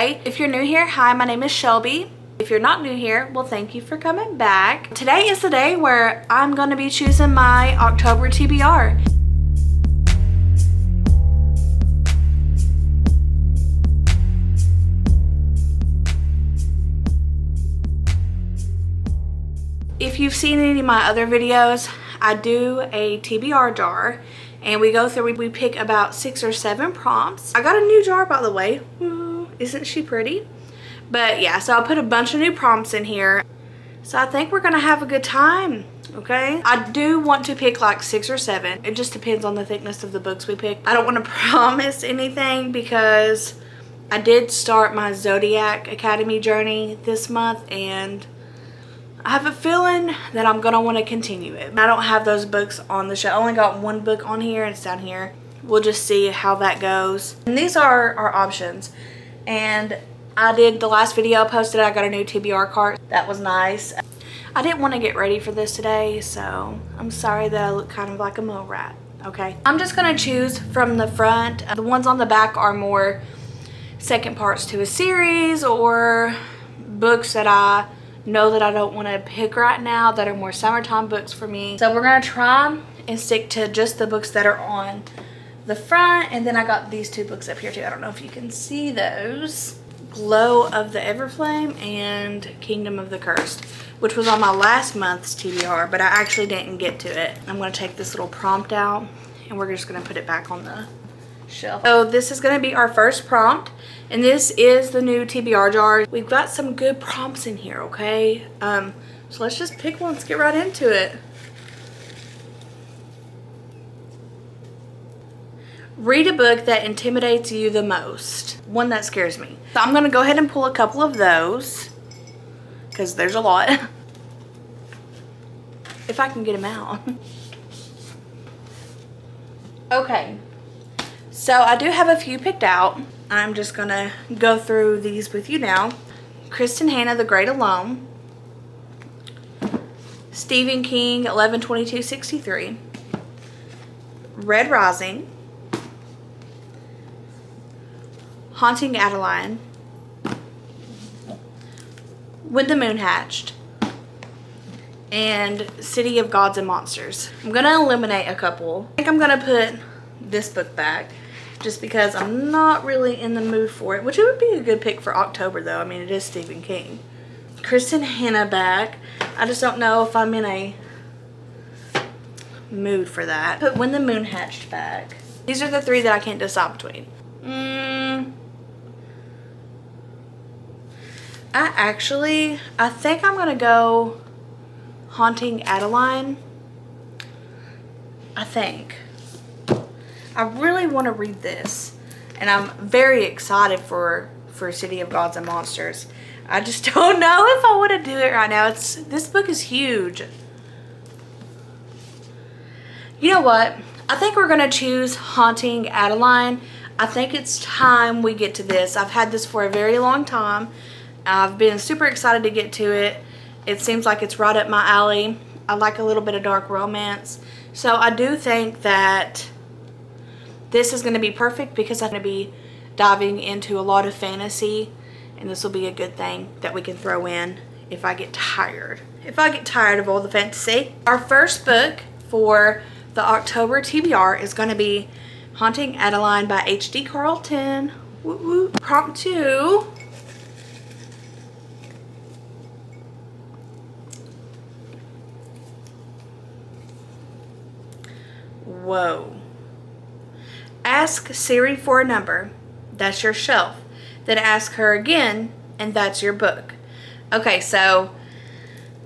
today. If you're new here, hi, my name is Shelby. If you're not new here, well, thank you for coming back. Today is the day where I'm going to be choosing my October TBR. If you've seen any of my other videos, I do a TBR jar and we go through, we pick about 6 or 7 prompts. I got a new jar, by the way. Isn't she pretty? But yeah, so I'll put a bunch of new prompts in here. So I think we're gonna have a good time, okay? I do want to pick like 6 or 7. It just depends on the thickness of the books we pick. I don't want to promise anything because I did start my Zodiac Academy journey this month and I have a feeling that I'm gonna want to continue it. I don't have those books on the shelf. I only got one book on here and it's down here. We'll just see how that goes. And these are our options. And I did the last video I posted, I got a new TBR cart. That was nice. I didn't want to get ready for this today, so I'm sorry that I look kind of like a mole rat, okay? I'm just gonna choose from the front. The ones on the back are more second parts to a series or books that I know that I don't want to pick right now that are more summertime books for me. So we're gonna try and stick to just the books that are on the front, and then I got these 2 books up here too. I don't know if you can see those. Glow of the Everflame and Kingdom of the Cursed, which was on my last month's TBR, but I actually didn't get to it. I'm going to take this little prompt out and we're just going to put it back on the shelf. So this is going to be our first prompt, and this is the new TBR jar. We've got some good prompts in here, okay? So let's just pick one. Let's get right into it. Read a book that intimidates you the most. One that scares me. So I'm going to go ahead and pull a couple of those because there's a lot. If I can get them out. Okay. So I do have a few picked out. I'm just going to go through these with you now. Kristen Hanna, The Great Alone. Stephen King, 11/22/63. Red Rising. Haunting Adeline, When the Moon Hatched, and City of Gods and Monsters. I'm going to eliminate a couple. I think I'm going to put this book back just because I'm not really in the mood for it, which it would be a good pick for October though. I mean, it is Stephen King. Kristen Hanna back. I just don't know if I'm in a mood for that. Put When the Moon Hatched back. These are the 3 that I can't decide between. I think I'm gonna go Haunting Adeline. I think. I really want to read this, and I'm very excited for City of Gods and Monsters. I just don't know if I want to do it right now. This book is huge. You know what? I think we're gonna choose Haunting Adeline. I think it's time we get to this. I've had this for a very long time. I've been super excited to get to it. It seems like it's right up my alley. I like a little bit of dark romance. So I do think that this is going to be perfect because I'm going to be diving into a lot of fantasy. And this will be a good thing that we can throw in if I get tired. If I get tired of all the fantasy. Our first book for the October TBR is going to be Haunting Adeline by H.D. Carlton. Woo woo. Prompt 2. Whoa. Ask Siri for a number. That's your shelf. Then ask her again, and that's your book. Okay, so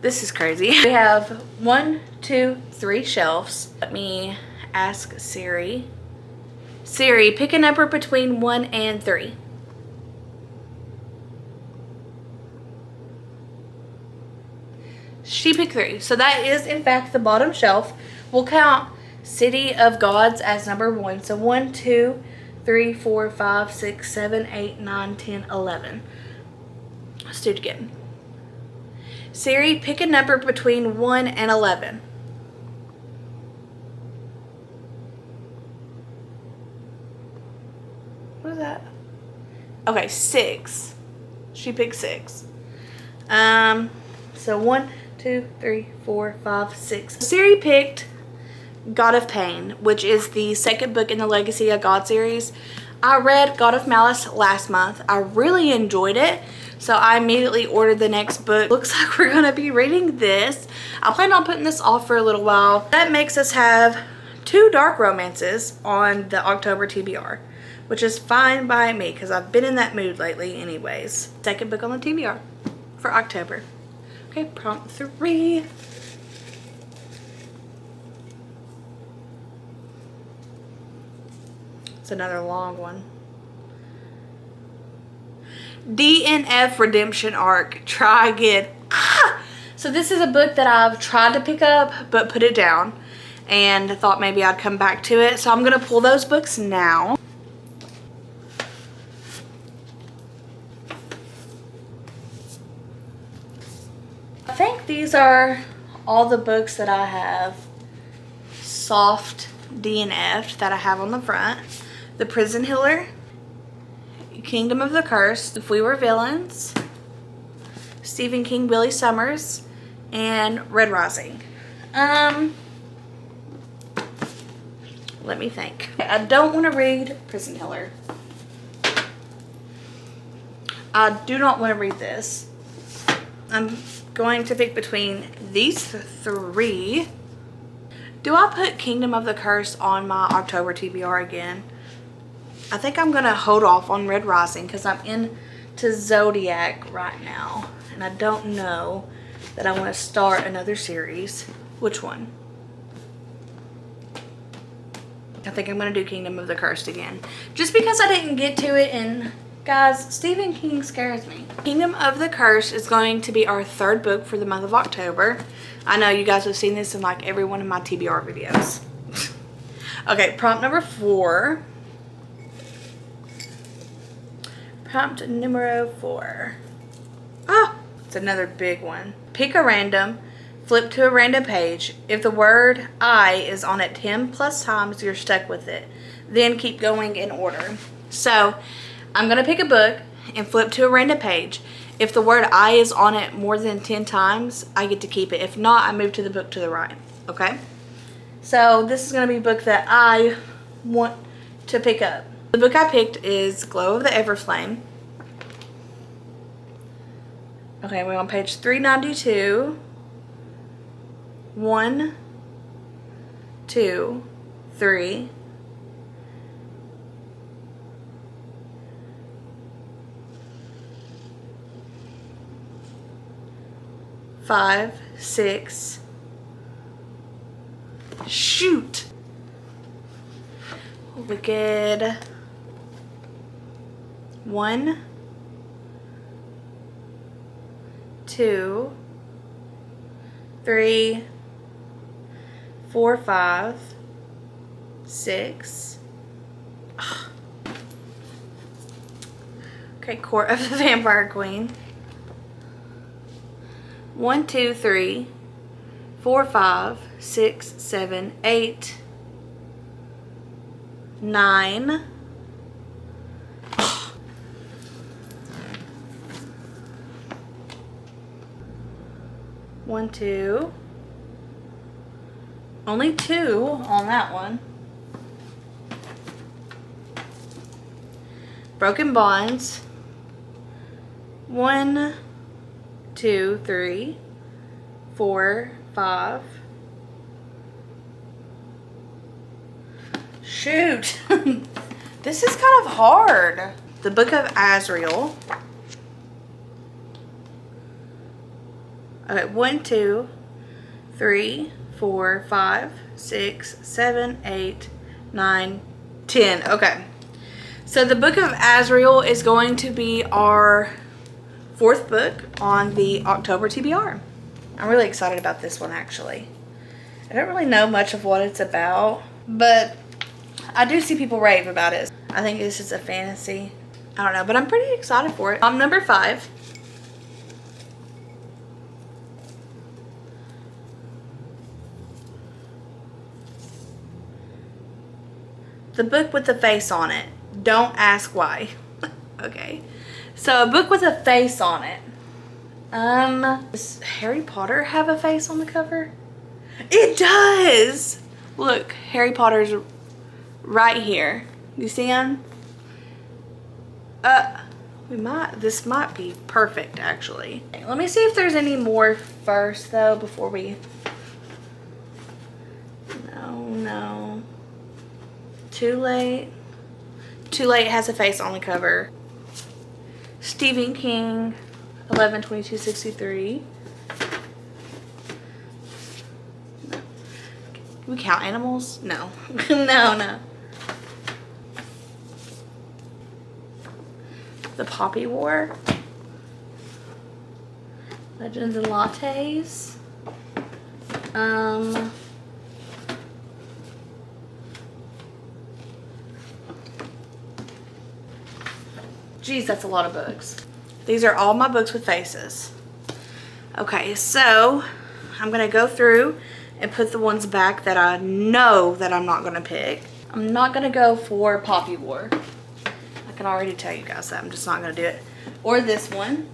this is crazy. We have 1, 2, 3 shelves. Let me ask Siri. Siri, pick a number between 1 and 3. She picked 3. So that is, in fact, the bottom shelf. We'll count City of Gods as number 1. So 1, 2, 3, 4, 5, 6, 7, 8, 9, 10, 11. Let's do it again. Siri, pick a number between 1 and 11. What is that? Okay, 6. She picked 6. So 1, 2, 3, 4, 5, 6. Siri picked God of Pain, which is the second book in the Legacy of God series. I read God of Malice last month. I really enjoyed it, so I immediately ordered the next book. Looks like we're gonna be reading this. I plan on putting this off for a little while. That makes us have 2 dark romances on the October TBR, which is fine by me because I've been in that mood lately anyways. Second book on the TBR for October. Okay, prompt 3. It's another long one. DNF Redemption Arc. Try again. So this is a book that I've tried to pick up but put it down and thought maybe I'd come back to it. So I'm going to pull those books now. I think these are all the books that I have soft DNF'd that I have on the front. The Prison Healer, Kingdom of the Curse, If We Were Villains, Stephen King, Billy Summers, and Red Rising. Let me think. I don't want to read Prison Healer. I do not want to read this. I'm going to pick between these 3. Do I put Kingdom of the Curse on my October TBR again? I think I'm going to hold off on Red Rising because I'm into Zodiac right now. And I don't know that I want to start another series. Which one? I think I'm going to do Kingdom of the Cursed again. Just because I didn't get to it, and guys, Stephen King scares me. Kingdom of the Curse is going to be our 3rd book for the month of October. I know you guys have seen this in like every one of my TBR videos. Okay, prompt number 4. Prompt numero 4. Ah, it's another big one. Pick a random, flip to a random page. If the word I is on it 10 plus times, you're stuck with it. Then keep going in order. So I'm going to pick a book and flip to a random page. If the word I is on it more than 10 times, I get to keep it. If not, I move to the book to the right. Okay? So this is going to be a book that I want to pick up. The book I picked is Glow of the Everflame. Okay, we're on page 392. 1, 2, 3. 5, 6. Shoot. Wicked. 1, 2, 3, 4, 5, 6. Okay, Court of the Vampire Queen. 1, 2, 3, 4, 5, 6, 7, 8, 9. 1, 2. Only 2 on that one. Broken Bonds. 1, 2, 3, 4, 5. Shoot. This is kind of hard. The Book of Azrael. Okay, 1, 2, 3, 4, 5, 6, 7, 8, 9, 10. Okay. So the Book of Azrael is going to be our 4th book on the October TBR. I'm really excited about this one, actually. I don't really know much of what it's about, but I do see people rave about it. I think this is a fantasy. I don't know, but I'm pretty excited for it. Number 5. The book with the face on it. Don't ask why. Okay. So a book with a face on it. Does Harry Potter have a face on the cover? It does! Look, Harry Potter's right here. You see him? This might be perfect actually. Let me see if there's any more first though before we, no. Too Late. Too Late has a face on the cover. Stephen King, 11/22/63. No. We count animals? No. No. The Poppy War. Legends and Lattes. Geez, that's a lot of books. These are all my books with faces. Okay, so I'm gonna go through and put the ones back that I know that I'm not gonna pick. I'm not gonna go for Poppy War. I can already tell you guys that I'm just not gonna do it. Or this one.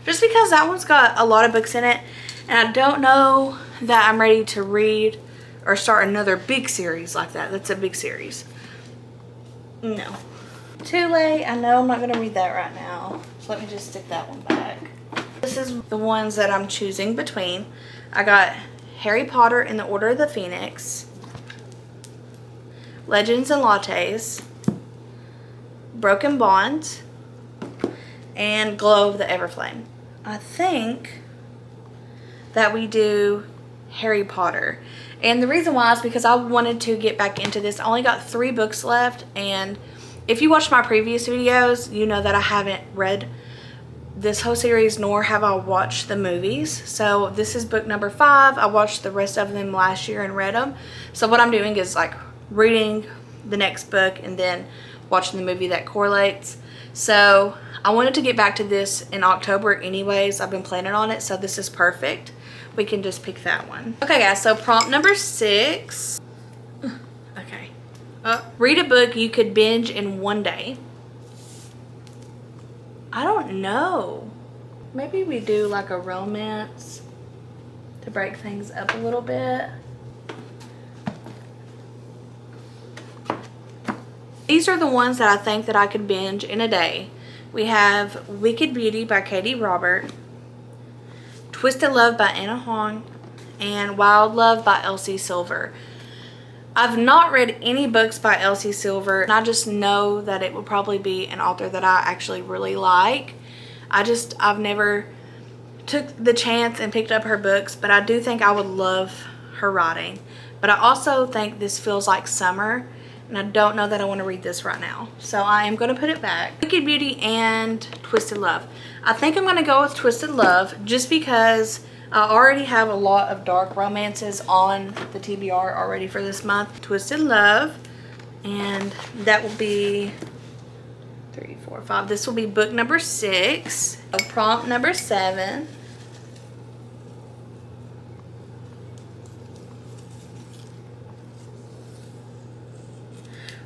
Just because that one's got a lot of books in it and I don't know that I'm ready to read or start another big series like that. That's a big series. No. Too Late. I know I'm not gonna read that right now. So let me just stick that one back. This is the ones that I'm choosing between. I got Harry Potter and the Order of the Phoenix, Legends and Lattes, Broken Bond, and Glow of the Everflame. I think that we do Harry Potter. And the reason why is because I wanted to get back into this. I only got 3 books left, and if you watched my previous videos, you know that I haven't read this whole series, nor have I watched the movies. So this is book number 5. I watched the rest of them last year and read them. So what I'm doing is like reading the next book and then watching the movie that correlates. So I wanted to get back to this in October anyways. I've been planning on it, so this is perfect. We can just pick that one. Okay guys, so prompt number 6. Okay. Read a book you could binge in one day. I don't know. Maybe we do like a romance to break things up a little bit. These are the ones that I think that I could binge in a day. We have Wicked Beauty by Katie Robert, Twisted Love by Anna Hong, and Wild Love by Elsie Silver. I've not read any books by Elsie Silver, and I just know that it would probably be an author that I actually really like. I've never took the chance and picked up her books, but I do think I would love her writing. But I also think this feels like summer, and I don't know that I want to read this right now. So I am going to put it back. Wicked Beauty and Twisted Love. I think I'm going to go with Twisted Love just because I already have a lot of dark romances on the TBR already for this month. Twisted Love. And that will be 3, 4, 5. This will be book number 6. So prompt number 7.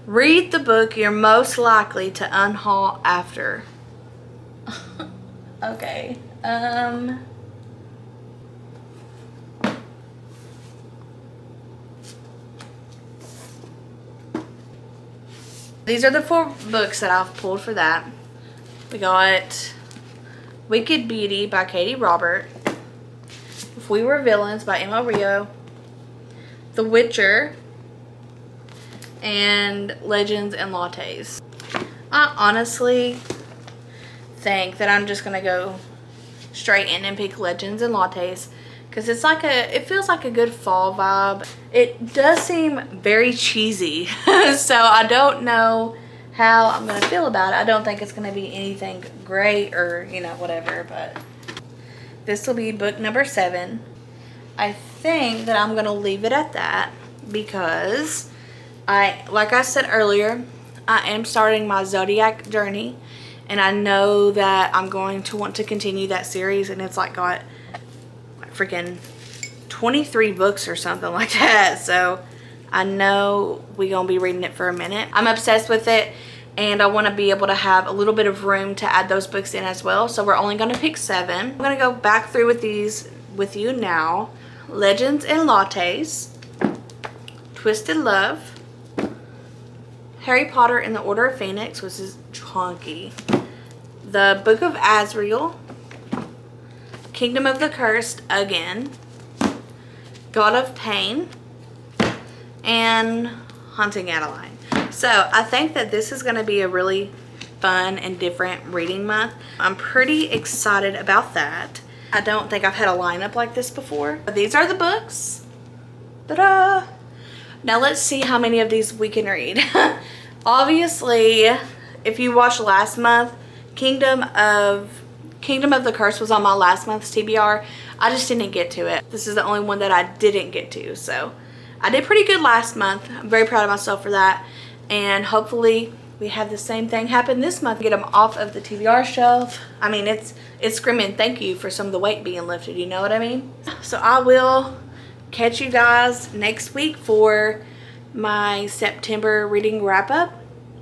Read the book you're most likely to unhaul after. Okay. These are the 4 books that I've pulled for that. We got Wicked Beauty by Katie Robert, If We Were Villains by Emma Rio, The Witcher, and Legends and Lattes. I honestly think that I'm just gonna go straight in and pick Legends and Lattes because it's like it feels like a good fall vibe. It does seem very cheesy, so I don't know how I'm gonna feel about it. I don't think it's gonna be anything great or whatever, but this will be book number 7. I think that I'm gonna leave it at that because like I said earlier, I am starting my Zodiac journey, and I know that I'm going to want to continue that series, and it's like got freaking 23 books or something like that. So I know we're gonna be reading it for a minute. I'm obsessed with it, and I want to be able to have a little bit of room to add those books in as well. So we're only going to pick 7. I'm going to go back through with these with you now. Legends and Lattes, Twisted Love, Harry Potter and the Order of Phoenix, which is chunky, the Book of Azrael, Kingdom of the Cursed again, God of Pain, and Haunting Adeline. So I think that this is going to be a really fun and different reading month. I'm pretty excited about that. I don't think I've had a lineup like this before. These are the books. Ta-da! Now let's see how many of these we can read. Obviously, if you watched last month, Kingdom of the Curse was on my last month's TBR. I just didn't get to it. This is the only one that I didn't get to. So I did pretty good last month. I'm very proud of myself for that. And hopefully we have the same thing happen this month. Get them off of the TBR shelf. I mean, it's screaming thank you for some of the weight being lifted. You know what I mean? So I will catch you guys next week for my September reading wrap up.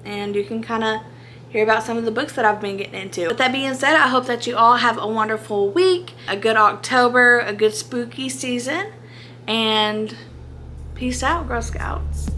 And you can kind of hear about some of the books that I've been getting into. With that being said, I hope that you all have a wonderful week, a good October, a good spooky season, and peace out, Girl Scouts.